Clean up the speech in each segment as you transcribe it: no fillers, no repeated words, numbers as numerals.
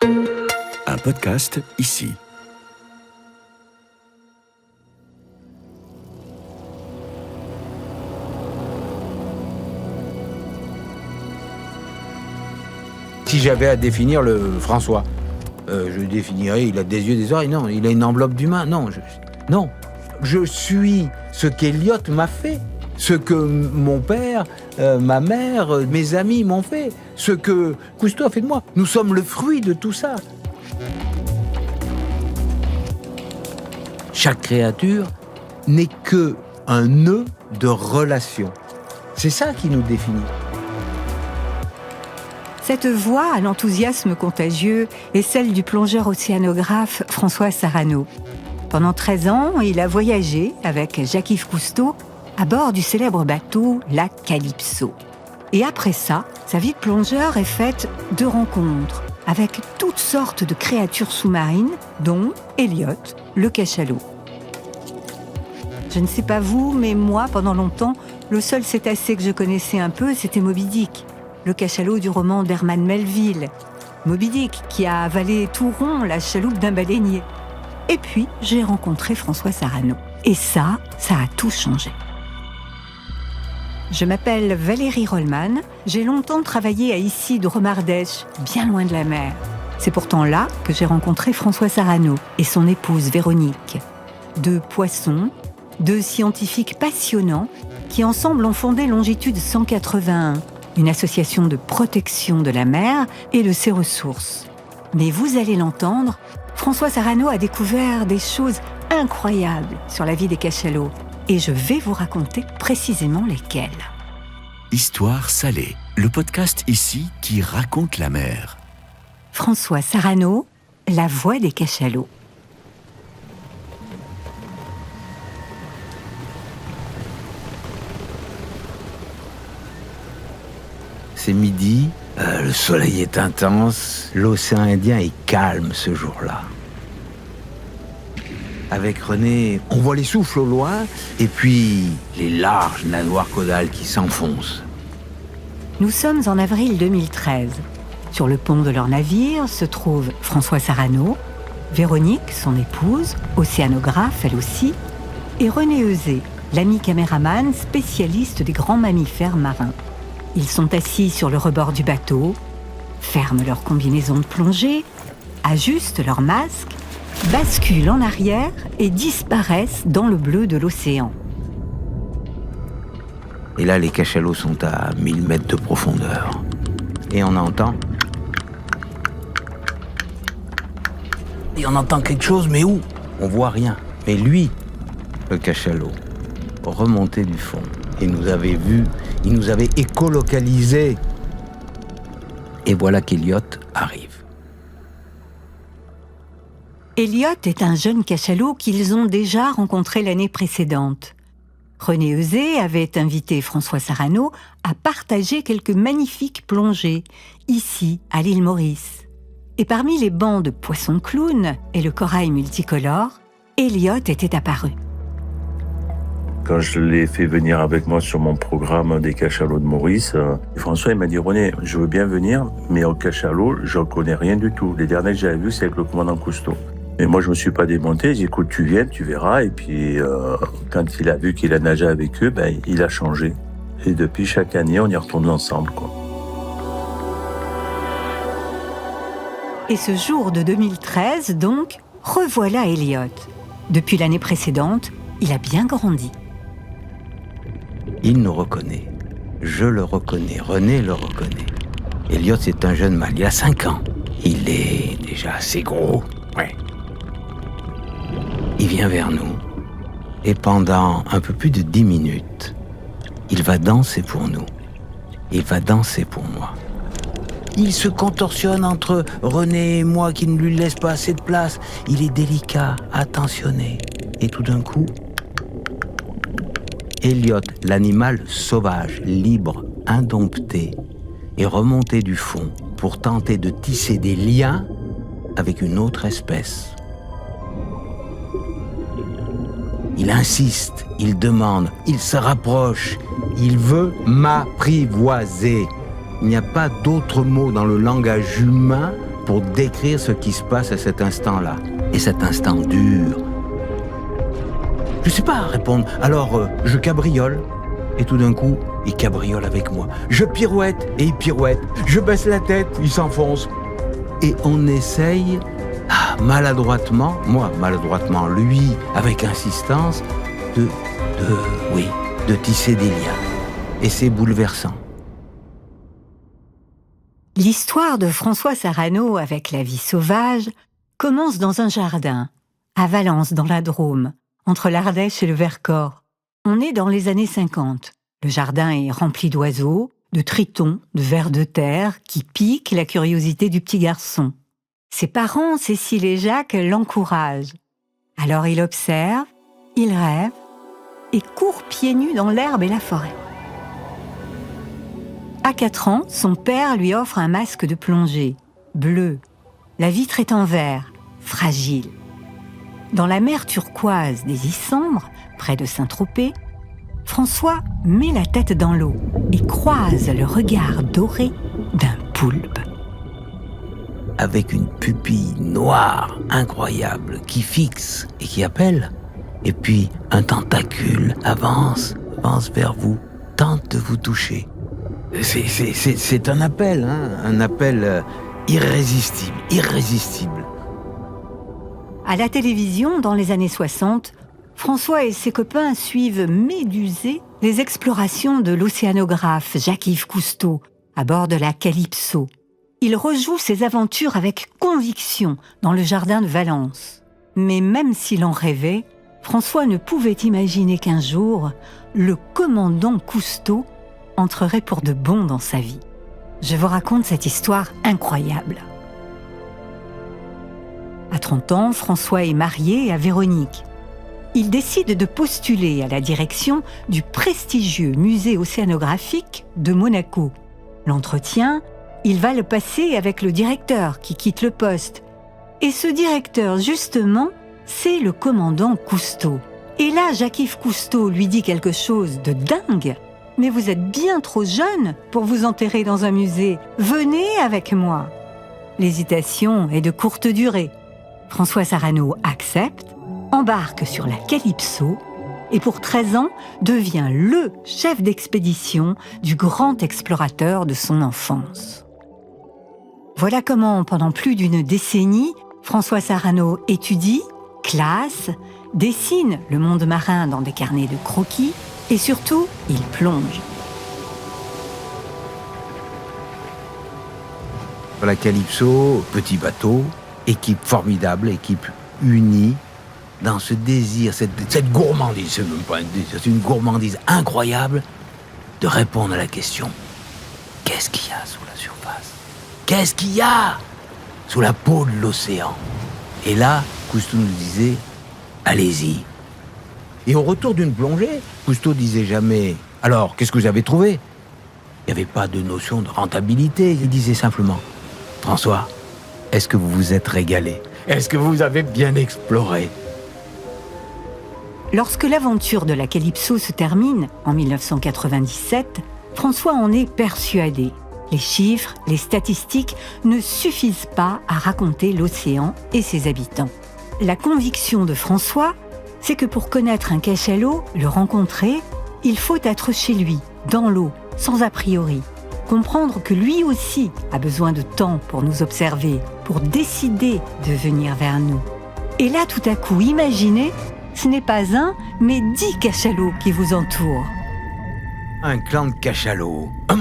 Un podcast ici. Si j'avais à définir le François, je le définirais, il a des yeux, des oreilles, non, il a une enveloppe d'humain, non, je suis ce qu'Eliott m'a fait, ce que mon père, ma mère, mes amis m'ont fait, ce que Cousteau a fait de moi. Nous sommes le fruit de tout ça. Chaque créature n'est qu'un nœud de relation. C'est ça qui nous définit. Cette voix à l'enthousiasme contagieux est celle du plongeur océanographe François Sarano. Pendant 13 ans, il a voyagé avec Jacques-Yves Cousteau à bord du célèbre bateau la Calypso. Et après ça, sa vie de plongeur est faite de rencontres avec toutes sortes de créatures sous-marines, dont Eliott, le cachalot. Je ne sais pas vous, mais moi, pendant longtemps, le seul cétacé que je connaissais un peu, c'était Moby Dick, le cachalot du roman d'Herman Melville. Moby Dick, qui a avalé tout rond la chaloupe d'un baleinier. Et puis, j'ai rencontré François Sarano. Et ça a tout changé. Je m'appelle Valérie Rollman. J'ai longtemps travaillé à Issy de Romardèche, bien loin de la mer. C'est pourtant là que j'ai rencontré François Sarano et son épouse Véronique. Deux poissons, deux scientifiques passionnants qui ensemble ont fondé Longitude 181, une association de protection de la mer et de ses ressources. Mais vous allez l'entendre, François Sarano a découvert des choses incroyables sur la vie des cachalots. Et je vais vous raconter précisément lesquelles. Histoire salée, le podcast ici qui raconte la mer. François Sarano, la voix des cachalots. C'est midi, le soleil est intense, l'océan Indien est calme ce jour-là. Avec René, on voit les souffles au loin, et puis les larges nageoires caudales qui s'enfoncent. Nous sommes en avril 2013. Sur le pont de leur navire se trouvent François Sarano, Véronique, son épouse, océanographe elle aussi, et René Euzet, l'ami caméraman spécialiste des grands mammifères marins. Ils sont assis sur le rebord du bateau, ferment leur combinaison de plongée, ajustent leur masque, basculent en arrière et disparaissent dans le bleu de l'océan. Et là, les cachalots sont à 1000 mètres de profondeur. Et on entend... Et on entend quelque chose, mais où ? On voit rien. Mais lui, le cachalot, remontait du fond. Il nous avait vus, il nous avait écolocalisés. Et voilà qu'Eliott arrive. Eliott est un jeune cachalot qu'ils ont déjà rencontré l'année précédente. René Euzet avait invité François Sarano à partager quelques magnifiques plongées, ici, à l'île Maurice. Et parmi les bancs de poissons clowns et le corail multicolore, Eliott était apparu. Quand je l'ai fait venir avec moi sur mon programme des cachalots de Maurice, François il m'a dit « René, je veux bien venir, mais au cachalot, je ne connais rien du tout. Les derniers que j'avais vus, c'est avec le commandant Cousteau. » Mais moi, je me suis pas démonté. J'ai dit, écoute, tu viens, tu verras. Et puis, quand il a vu qu'il a nagé avec eux, il a changé. Et depuis, chaque année, on y retourne ensemble, quoi. Et ce jour de 2013, donc, revoilà Eliott. Depuis l'année précédente, il a bien grandi. Il nous reconnaît. Je le reconnais. René le reconnaît. Eliott, c'est un jeune mâle. Il a 5 ans. Il est déjà assez gros. Ouais. Il vient vers nous. Et pendant un peu plus de 10 minutes, il va danser pour nous. Il va danser pour moi. Il se contorsionne entre René et moi qui ne lui laisse pas assez de place. Il est délicat, attentionné. Et tout d'un coup, Eliott, l'animal sauvage, libre, indompté, est remonté du fond pour tenter de tisser des liens avec une autre espèce. Il insiste, il demande, il se rapproche, il veut m'apprivoiser. Il n'y a pas d'autre mot dans le langage humain pour décrire ce qui se passe à cet instant-là. Et cet instant dure. Je sais pas répondre. Alors, je cabriole. Et tout d'un coup, il cabriole avec moi. Je pirouette et il pirouette. Je baisse la tête, il s'enfonce. Et on essaye, maladroitement, moi maladroitement, lui avec insistance, de tisser des liens. Et c'est bouleversant. L'histoire de François Sarano avec la vie sauvage commence dans un jardin, à Valence, dans la Drôme, entre l'Ardèche et le Vercors. On est dans les années 50. Le jardin est rempli d'oiseaux, de tritons, de vers de terre qui piquent la curiosité du petit garçon. Ses parents, Cécile et Jacques, l'encouragent. Alors il observe, il rêve et court pieds nus dans l'herbe et la forêt. À 4 ans, son père lui offre un masque de plongée, bleu. La vitre est en verre, fragile. Dans la mer turquoise des Issambres, près de Saint-Tropez, François met la tête dans l'eau et croise le regard doré d'un poulpe. Avec une pupille noire incroyable qui fixe et qui appelle, et puis un tentacule avance vers vous, tente de vous toucher. C'est un appel, un appel irrésistible. À la télévision, dans les années 60, François et ses copains suivent médusés les explorations de l'océanographe Jacques-Yves Cousteau à bord de la Calypso. Il rejoue ses aventures avec conviction dans le jardin de Valence. Mais même s'il en rêvait, François ne pouvait imaginer qu'un jour, le commandant Cousteau entrerait pour de bon dans sa vie. Je vous raconte cette histoire incroyable. À 30 ans, François est marié à Véronique. Il décide de postuler à la direction du prestigieux musée océanographique de Monaco. L'entretien, il va le passer avec le directeur qui quitte le poste. Et ce directeur, justement, c'est le commandant Cousteau. Et là, Jacques-Yves Cousteau lui dit quelque chose de dingue. « Mais vous êtes bien trop jeune pour vous enterrer dans un musée. Venez avec moi !» L'hésitation est de courte durée. François Sarano accepte, embarque sur la Calypso et pour 13 ans devient le chef d'expédition du grand explorateur de son enfance. Voilà comment, pendant plus d'une décennie, François Sarano étudie, classe, dessine le monde marin dans des carnets de croquis et surtout, il plonge. La Calypso, petit bateau, équipe formidable, équipe unie, dans ce désir, cette gourmandise, c'est même pas un désir, c'est une gourmandise incroyable de répondre à la question « Qu'est-ce qu'il y a sous la surface ? Qu'est-ce qu'il y a sous la peau de l'océan ?» Et là, Cousteau nous disait « Allez-y !» Et au retour d'une plongée, Cousteau disait jamais « Alors, qu'est-ce que vous avez trouvé ?» Il n'y avait pas de notion de rentabilité, il disait simplement « François, est-ce que vous vous êtes régalé ? Est-ce que vous avez bien exploré ?» Lorsque l'aventure de la Calypso se termine, en 1997, François en est persuadé. Les chiffres, les statistiques ne suffisent pas à raconter l'océan et ses habitants. La conviction de François, c'est que pour connaître un cachalot, le rencontrer, il faut être chez lui, dans l'eau, sans a priori. Comprendre que lui aussi a besoin de temps pour nous observer, pour décider de venir vers nous. Et là, tout à coup, imaginez, ce n'est pas un, mais 10 cachalots qui vous entourent. Un clan de cachalots, un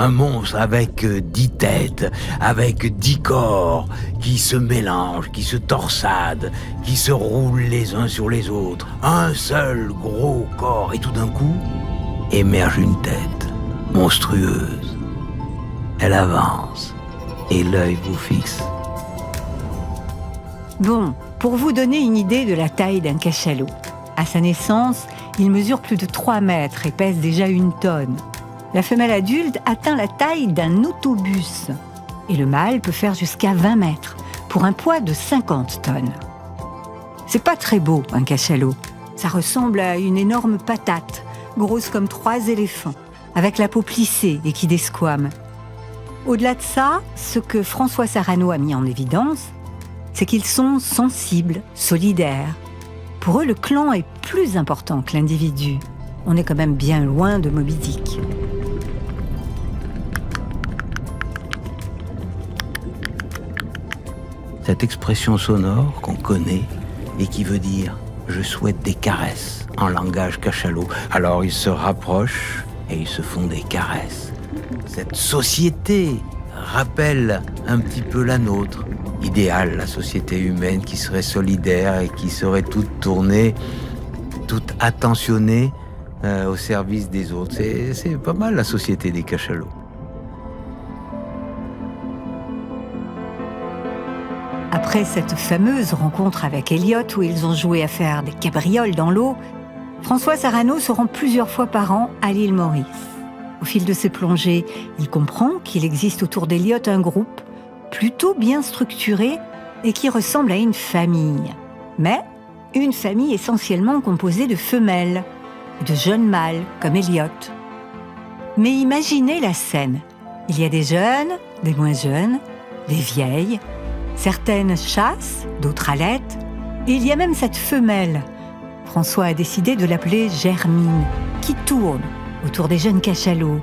monstre avec 10 têtes, avec 10 corps qui se mélangent, qui se torsadent, qui se roulent les uns sur les autres. Un seul gros corps, et tout d'un coup, émerge une tête monstrueuse. Elle avance, et l'œil vous fixe. Bon, pour vous donner une idée de la taille d'un cachalot, à sa naissance, il mesure plus de 3 mètres et pèse déjà 1 tonne. La femelle adulte atteint la taille d'un autobus et le mâle peut faire jusqu'à 20 mètres pour un poids de 50 tonnes. C'est pas très beau, un cachalot. Ça ressemble à une énorme patate, grosse comme 3 éléphants, avec la peau plissée et qui desquame. Au-delà de ça, ce que François Sarano a mis en évidence, c'est qu'ils sont sensibles, solidaires. Pour eux, le clan est plus important que l'individu. On est quand même bien loin de Moby Dick. Cette expression sonore qu'on connaît et qui veut dire « je souhaite des caresses » en langage cachalot. Alors ils se rapprochent et ils se font des caresses. Cette société rappelle un petit peu la nôtre. Idéale, la société humaine qui serait solidaire et qui serait toute tournée, toute attentionnée au service des autres. C'est pas mal la société des cachalots. Après cette fameuse rencontre avec Elliot où ils ont joué à faire des cabrioles dans l'eau, François Sarano se rend plusieurs fois par an à l'île Maurice. Au fil de ses plongées, il comprend qu'il existe autour d'Elliot un groupe plutôt bien structuré et qui ressemble à une famille. Mais une famille essentiellement composée de femelles, de jeunes mâles comme Elliot. Mais imaginez la scène. Il y a des jeunes, des moins jeunes, des vieilles. Certaines chassent, d'autres allaitent. Et il y a même cette femelle. François a décidé de l'appeler Germine, qui tourne autour des jeunes cachalots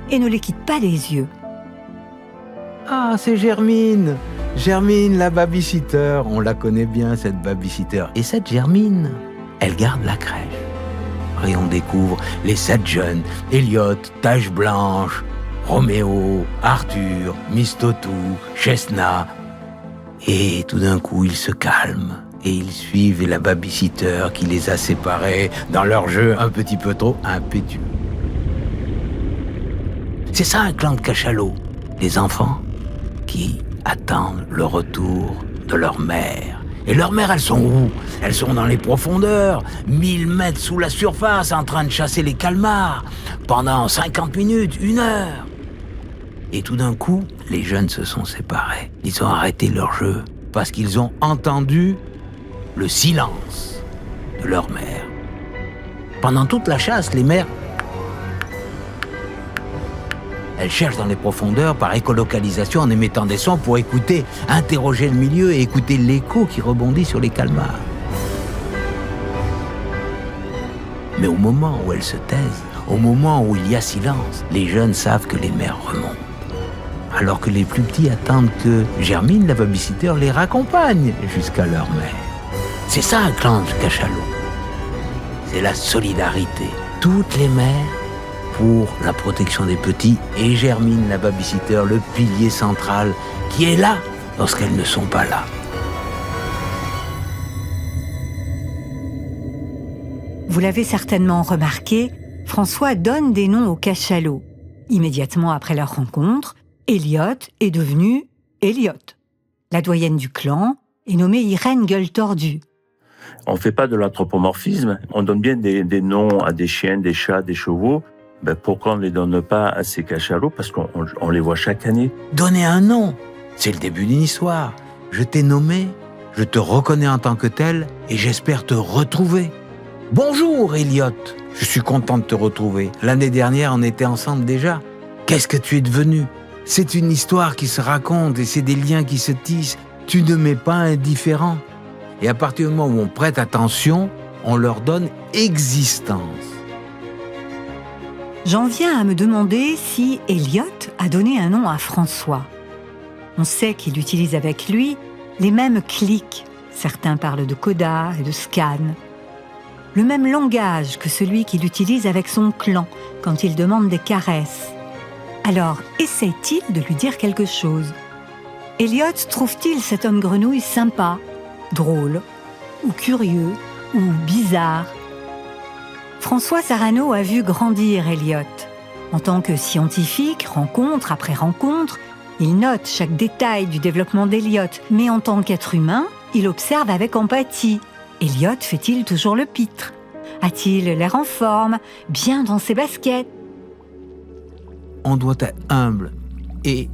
et ne les quitte pas des yeux. Ah, c'est Germine. Germine, la babysitter. On la connaît bien, cette babysitter. Et cette Germine, elle garde la crèche. Et on découvre les 7 jeunes. Elliot, Tache Blanche, Roméo, Arthur, Mistotou, Chesna. Et tout d'un coup, ils se calment. Et ils suivent la babysitter qui les a séparés dans leur jeu un petit peu trop impétueux. C'est ça un clan de cachalots. Des enfants qui attendent le retour de leur mère. Et leurs mères, elles sont où? Elles sont dans les profondeurs, 1000 mètres sous la surface, en train de chasser les calmars, pendant 50 minutes, 1 heure. Et tout d'un coup, les jeunes se sont séparés. Ils ont arrêté leur jeu parce qu'ils ont entendu le silence de leur mère. Pendant toute la chasse, les mères, elles cherchent dans les profondeurs par écolocalisation en émettant des sons pour écouter, interroger le milieu et écouter l'écho qui rebondit sur les calmars. Mais au moment où elles se taisent, au moment où il y a silence, les jeunes savent que les mères remontent. Alors que les plus petits attendent que Germine, la babysitter, les raccompagne jusqu'à leur mère. C'est ça un clan de cachalots. C'est la solidarité. Toutes les mères pour la protection des petits et Germine, la babysitter, le pilier central qui est là lorsqu'elles ne sont pas là. Vous l'avez certainement remarqué, François donne des noms aux cachalots. Immédiatement après leur rencontre, Elliot est devenue Elliot. La doyenne du clan est nommée Irène Gueule Tordue. On ne fait pas de l'anthropomorphisme, on donne bien des noms à des chiens, des chats, des chevaux. Pourquoi on ne les donne pas à ces cachalots? Parce qu'on les voit chaque année. Donner un nom, c'est le début d'une histoire. Je t'ai nommé, je te reconnais en tant que tel et j'espère te retrouver. Bonjour Elliot, je suis content de te retrouver. L'année dernière, on était ensemble déjà. Qu'est-ce que tu es devenu? C'est une histoire qui se raconte et c'est des liens qui se tissent. Tu ne m'es pas indifférent. Et à partir du moment où on prête attention, on leur donne existence. J'en viens à me demander si Elliot a donné un nom à François. On sait qu'il utilise avec lui les mêmes clics. Certains parlent de coda et de scan. Le même langage que celui qu'il utilise avec son clan quand il demande des caresses. Alors, essaie-t-il de lui dire quelque chose? Elliot trouve-t-il cet homme grenouille sympa, drôle, ou curieux, ou bizarre? François Sarano a vu grandir Elliot. En tant que scientifique, rencontre après rencontre, il note chaque détail du développement d'Elliot, mais en tant qu'être humain, il observe avec empathie. Elliot fait-il toujours le pitre? A-t-il l'air en forme, bien dans ses baskets? On doit être humble et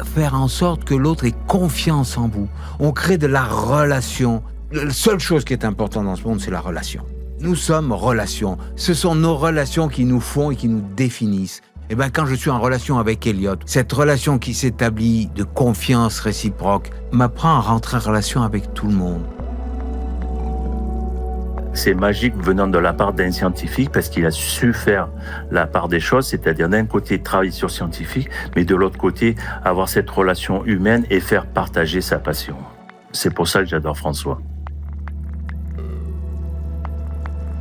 faire en sorte que l'autre ait confiance en vous. On crée de la relation. La seule chose qui est importante dans ce monde, c'est la relation. Nous sommes relations. Ce sont nos relations qui nous font et qui nous définissent. Eh bien, quand je suis en relation avec Elliot, cette relation qui s'établit de confiance réciproque m'apprend à rentrer en relation avec tout le monde. C'est magique venant de la part d'un scientifique parce qu'il a su faire la part des choses, c'est-à-dire d'un côté travailler sur scientifique, mais de l'autre côté avoir cette relation humaine et faire partager sa passion. C'est pour ça que j'adore François.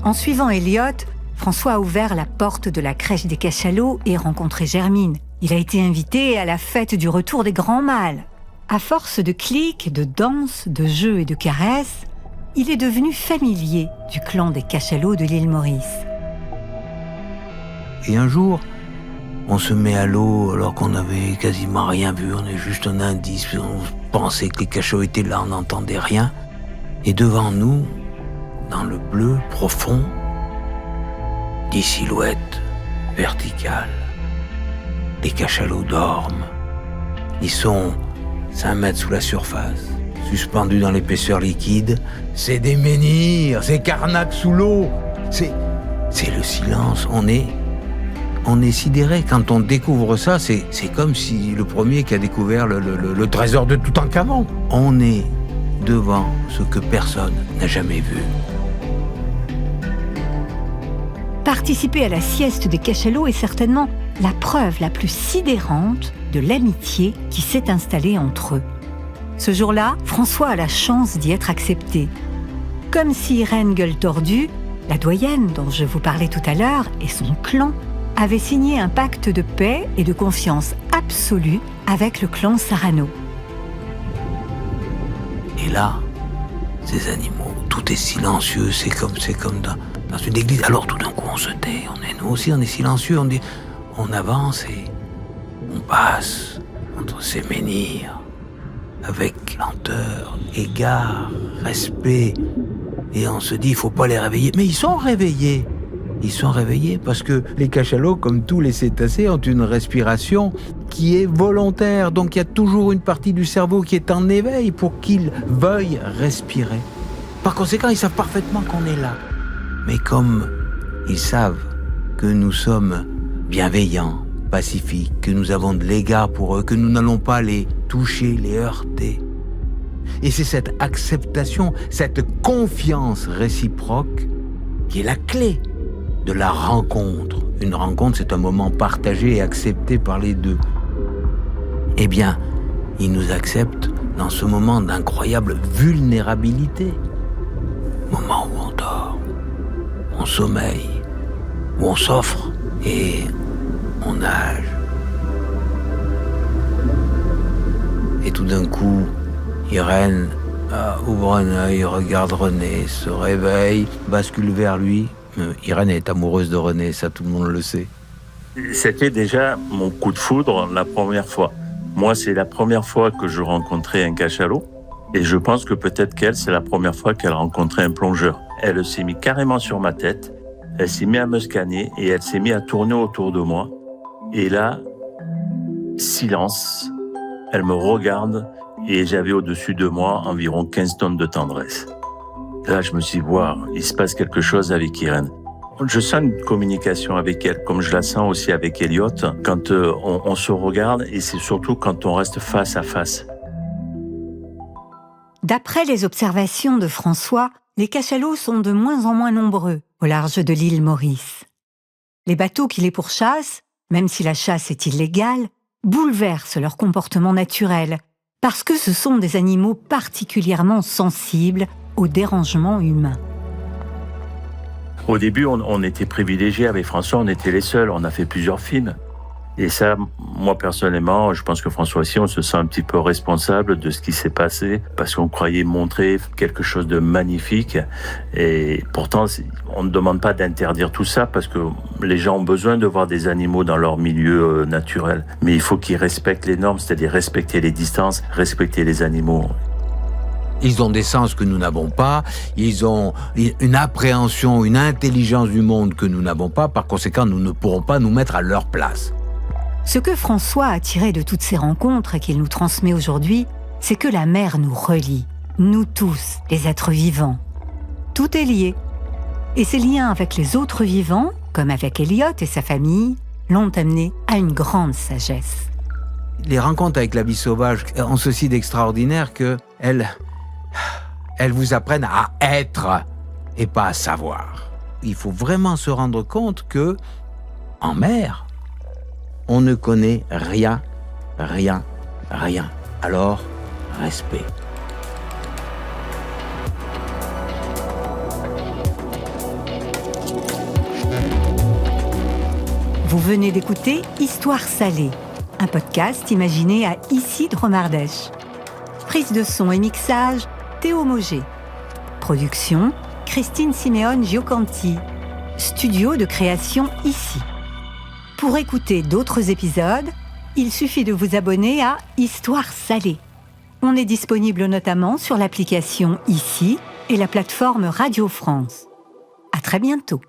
En suivant Elliot, François a ouvert la porte de la crèche des Cachalots et rencontré Germine. Il a été invité à la fête du retour des grands mâles. À force de clics, de danses, de jeux et de caresses, il est devenu familier du clan des Cachalots de l'île Maurice. Et un jour, on se met à l'eau alors qu'on n'avait quasiment rien vu. On est juste un indice. On pensait que les cachalots étaient là, on n'entendait rien. Et devant nous, dans le bleu profond, des silhouettes verticales. Les cachalots dorment. Ils sont 5 mètres sous la surface, suspendus dans l'épaisseur liquide. C'est des menhirs, c'est Karnak sous l'eau. C'est le silence. On est sidéré. Quand on découvre ça, c'est comme si le premier qui a découvert le trésor de Toutankhamon. On est devant ce que personne n'a jamais vu. Participer à la sieste des Cachalots est certainement la preuve la plus sidérante de l'amitié qui s'est installée entre eux. Ce jour-là, François a la chance d'y être accepté. Comme si Irène Gueule-Tordue, la doyenne dont je vous parlais tout à l'heure, et son clan avaient signé un pacte de paix et de confiance absolue avec le clan Sarano. Et là, ces animaux, tout est silencieux, c'est comme dans une église. Alors tout d'un coup, on se tait, nous aussi, on est silencieux, on avance et on passe entre ces menhirs avec lenteur, égard, respect. Et on se dit, il faut pas les réveiller. Mais ils sont réveillés. Ils sont réveillés parce que les cachalots, comme tous les cétacés, ont une respiration qui est volontaire. Donc il y a toujours une partie du cerveau qui est en éveil pour qu'ils veuillent respirer. Par conséquent, ils savent parfaitement qu'on est là. Mais comme ils savent que nous sommes bienveillants, pacifiques, que nous avons de l'égard pour eux, que nous n'allons pas les toucher, les heurter. Et c'est cette acceptation, cette confiance réciproque qui est la clé de la rencontre. Une rencontre, c'est un moment partagé et accepté par les deux. Eh bien, ils nous acceptent dans ce moment d'incroyable vulnérabilité. Moment où on dort, on sommeille, où on s'offre et on nage. Et tout d'un coup, Irène ouvre un œil, regarde René, se réveille, bascule vers lui. Irène est amoureuse de René, ça tout le monde le sait. C'était déjà mon coup de foudre la première fois. Moi, c'est la première fois que je rencontrais un cachalot. Et je pense que peut-être qu'elle, c'est la première fois qu'elle rencontrait un plongeur. Elle s'est mise carrément sur ma tête, elle s'est mise à me scanner et elle s'est mise à tourner autour de moi. Et là, silence, elle me regarde et j'avais au-dessus de moi environ 15 tonnes de tendresse. Là, je me suis dit, wow, il se passe quelque chose avec Irène. Je sens une communication avec elle, comme je la sens aussi avec Elliot, quand on se regarde et c'est surtout quand on reste face à face. D'après les observations de François, les cachalots sont de moins en moins nombreux au large de l'île Maurice. Les bateaux qui les pourchassent, même si la chasse est illégale, bouleversent leur comportement naturel, parce que ce sont des animaux particulièrement sensibles aux dérangements humains. Au début, on était privilégiés avec François, on était les seuls, on a fait plusieurs films. Et ça, moi personnellement, je pense que François aussi, on se sent un petit peu responsable de ce qui s'est passé, parce qu'on croyait montrer quelque chose de magnifique. Et pourtant, on ne demande pas d'interdire tout ça, parce que les gens ont besoin de voir des animaux dans leur milieu naturel. Mais il faut qu'ils respectent les normes, c'est-à-dire respecter les distances, respecter les animaux. Ils ont des sens que nous n'avons pas, ils ont une appréhension, une intelligence du monde que nous n'avons pas, par conséquent, nous ne pourrons pas nous mettre à leur place. Ce que François a tiré de toutes ces rencontres et qu'il nous transmet aujourd'hui, c'est que la mer nous relie, nous tous, les êtres vivants. Tout est lié. Et ces liens avec les autres vivants, comme avec Elliot et sa famille, l'ont amené à une grande sagesse. Les rencontres avec la vie sauvage ont ceci d'extraordinaire que elles vous apprennent à être et pas à savoir. Il faut vraiment se rendre compte que, en mer, on ne connaît rien. Alors, respect. Vous venez d'écouter Histoire salée, un podcast imaginé à Issy Dromardèche. Prise de son et mixage, Théo Mauger. Production, Christine Siméone Giocanti. Studio de création Issy. Pour écouter d'autres épisodes, il suffit de vous abonner à Histoire salée. On est disponible notamment sur l'application Issy et la plateforme Radio France. À très bientôt.